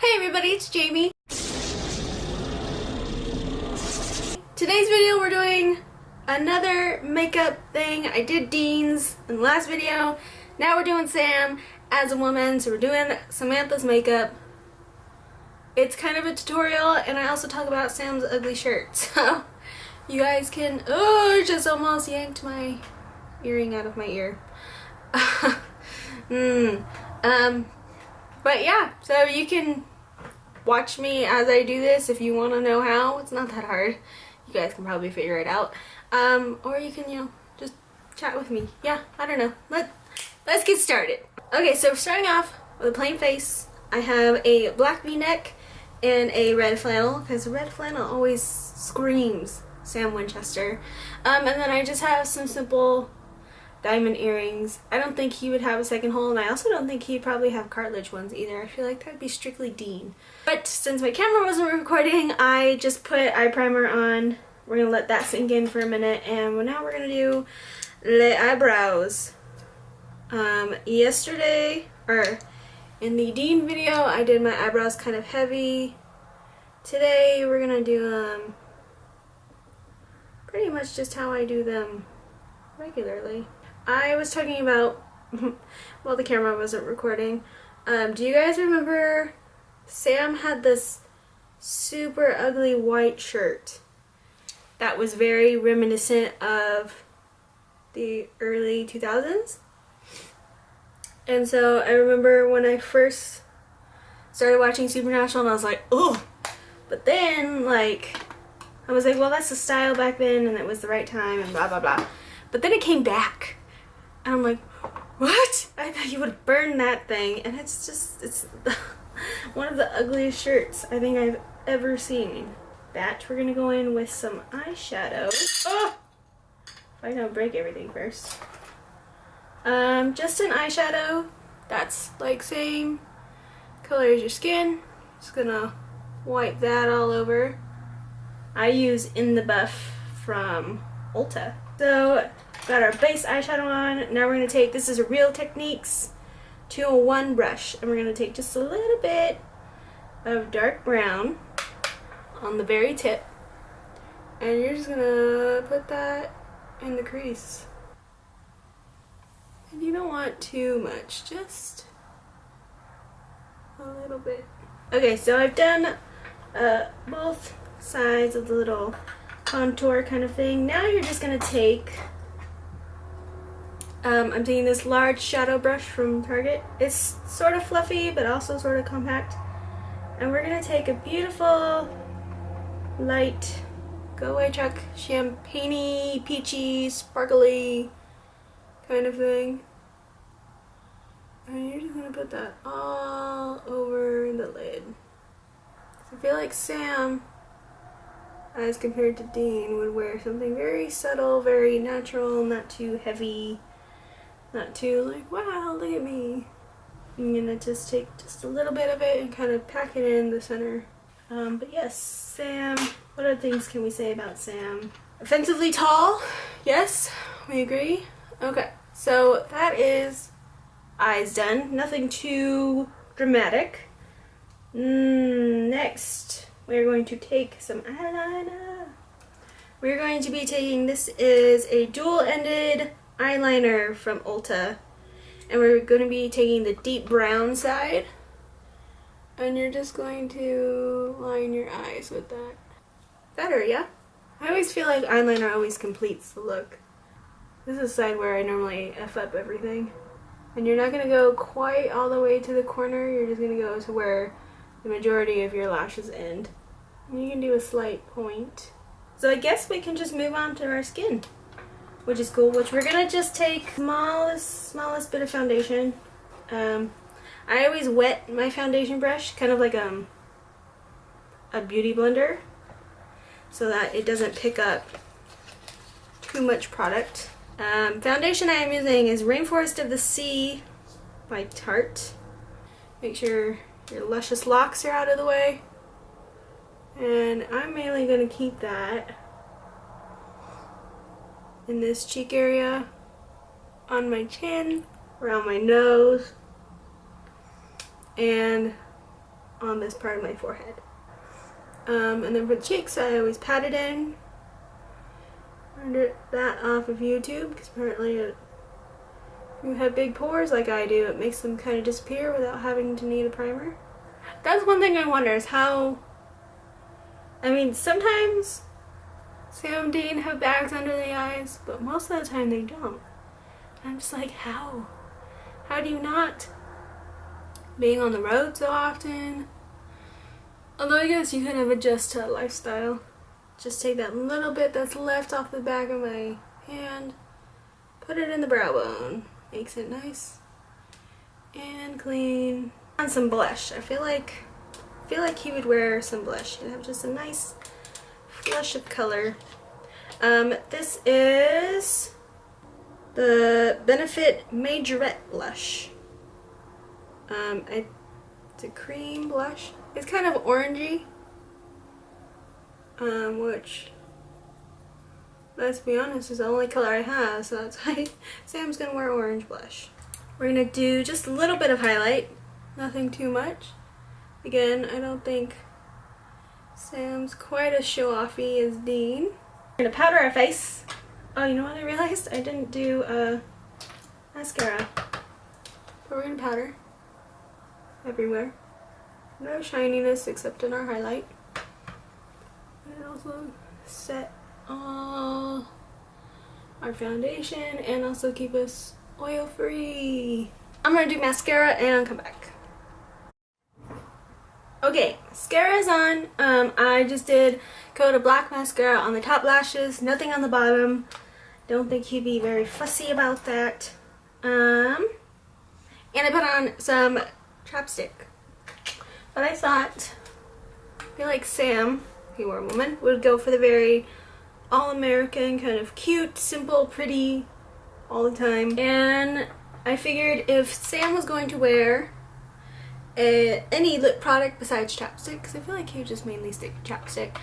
Hey everybody, it's Jamie. Today's video we're doing another makeup thing. I did Dean's in the last video. Now we're doing Sam as a woman, so we're doing Samantha's makeup. It's kind of a tutorial, and I also talk about Sam's ugly shirt, so you guys can... Oh, I just almost yanked my earring out of my ear. But yeah, so you can watch me as I do this if you want to know how. It's not that hard. You guys can probably figure it out. Or you can, just chat with me. Yeah, I don't know. Let's get started. Okay, so starting off with a plain face, I have a black v-neck and a red flannel, because red flannel always screams Sam Winchester. And then I just have some simple diamond earrings. I don't think he would have a second hole, and I also don't think he'd probably have cartilage ones either. I feel like that'd be strictly Dean. But since my camera wasn't recording, I just put eye primer on. We're gonna let that sink in for a minute, and now we're gonna do the eyebrows. Yesterday, or in the Dean video, I did my eyebrows kind of heavy. Today we're gonna do pretty much just how I do them regularly. I was talking about, well, the camera wasn't recording. Do you guys remember Sam had this super ugly white shirt that was very reminiscent of the early 2000s? And so I remember when I first started watching Supernatural, and I was like, oh, but then I was like, well, that's the style back then, and it was the right time, and blah blah blah. But then it came back, and I'm like, what? I thought you would have burned that thing. And it's one of the ugliest shirts I think I've ever seen. That we're gonna go in with some eyeshadow. Oh! If I don't break everything first. Just an eyeshadow that's like same color as your skin. Just gonna wipe that all over. I use In the Buff from Ulta. So, got our base eyeshadow on. Now we're going to take, this is a Real Techniques 201 brush, and we're going to take just a little bit of dark brown on the very tip, and you're just going to put that in the crease. And you don't want too much, just a little bit. Okay, so I've done both sides of the little contour kind of thing. Now you're just gonna take I'm taking this large shadow brush from Target. It's sort of fluffy but also sort of compact, and we're gonna take a beautiful light go away Chuck champagne-y, peachy, sparkly kind of thing, and you're just gonna put that all over the lid. So I feel like Sam, as compared to Dean, would wear something very subtle, very natural, not too heavy, not too like, wow, look at me. I'm gonna just take just a little bit of it and kind of pack it in the center. But yes, Sam, what other things can we say about Sam? Offensively tall, yes, we agree. Okay, so that is eyes done. Nothing too dramatic. Next, we're going to take some eyeliner. We're going to be taking, this is a dual-ended eyeliner from Ulta, and we're going to be taking the deep brown side, and you're just going to line your eyes with that. Better, yeah? I always feel like eyeliner always completes the look. This is the side where I normally F up everything. And you're not going to go quite all the way to the corner, you're just going to go to where the majority of your lashes end. And you can do a slight point. So I guess we can just move on to our skin, which is cool, which we're gonna just take smallest bit of foundation. I always wet my foundation brush, kind of like a beauty blender, so that it doesn't pick up too much product. Foundation I am using is Rainforest of the Sea by Tarte. Make sure your luscious locks are out of the way. And I'm mainly going to keep that in this cheek area, on my chin, around my nose, and on this part of my forehead. And then for the cheeks, I always pat it in. Learned that off of YouTube because apparently if you have big pores like I do, it makes them kind of disappear without having to need a primer. That's one thing I wonder is how, I mean, sometimes Sam and Dean have bags under the eyes, but most of the time they don't. I'm just like, how? How do you not? Being on the road so often. Although I guess you kind of adjust to that lifestyle. Just take that little bit that's left off the back of my hand, put it in the brow bone. Makes it nice and clean. And some blush. I feel like he would wear some blush. He'd have just a nice flush of color. This is the Benefit Majorette blush. It's a cream blush. It's kind of orangey, which, let's be honest, is the only color I have, so that's why Sam's gonna wear orange blush. We're gonna do just a little bit of highlight, nothing too much. Again, I don't think Sam's quite as show-offy as Dean. We're gonna powder our face. Oh, you know what I realized? I didn't do mascara. But we're gonna powder everywhere. No shininess except in our highlight. And also set all our foundation and also keep us oil free. I'm gonna do mascara and come back. Okay, mascara is on. I just did coat of black mascara on the top lashes, nothing on the bottom. Don't think he'd be very fussy about that. And I put on some chapstick. But I thought, I feel like Sam, if he were a woman, would go for the very all-American, kind of cute, simple, pretty, all the time. And I figured if Sam was going to wear any lip product besides chapstick, because I feel like he would just mainly stick to chapstick,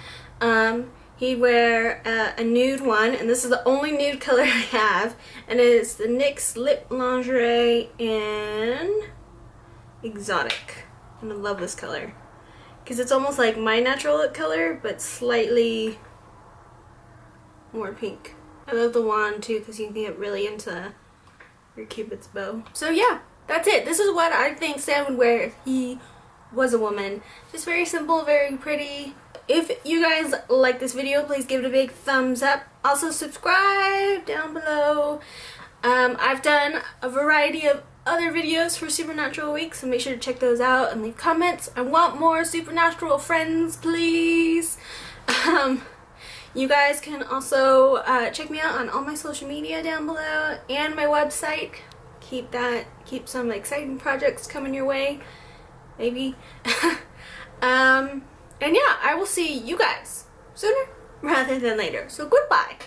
he'd wear a nude one, and this is the only nude color I have, and it's the NYX Lip Lingerie in Exotic. And I love this color because it's almost like my natural lip color but slightly more pink. I love the wand too because you can get really into your cupid's bow. So yeah, that's it. This is what I think Sam would wear if he was a woman. Just very simple, very pretty. If you guys like this video, please give it a big thumbs up. Also subscribe down below. I've done a variety of other videos for Supernatural Week, so make sure to check those out and leave comments. I want more Supernatural friends, please. You guys can also check me out on all my social media down below and my website. Keep some exciting projects coming your way, maybe. And yeah, I will see you guys sooner rather than later. So goodbye.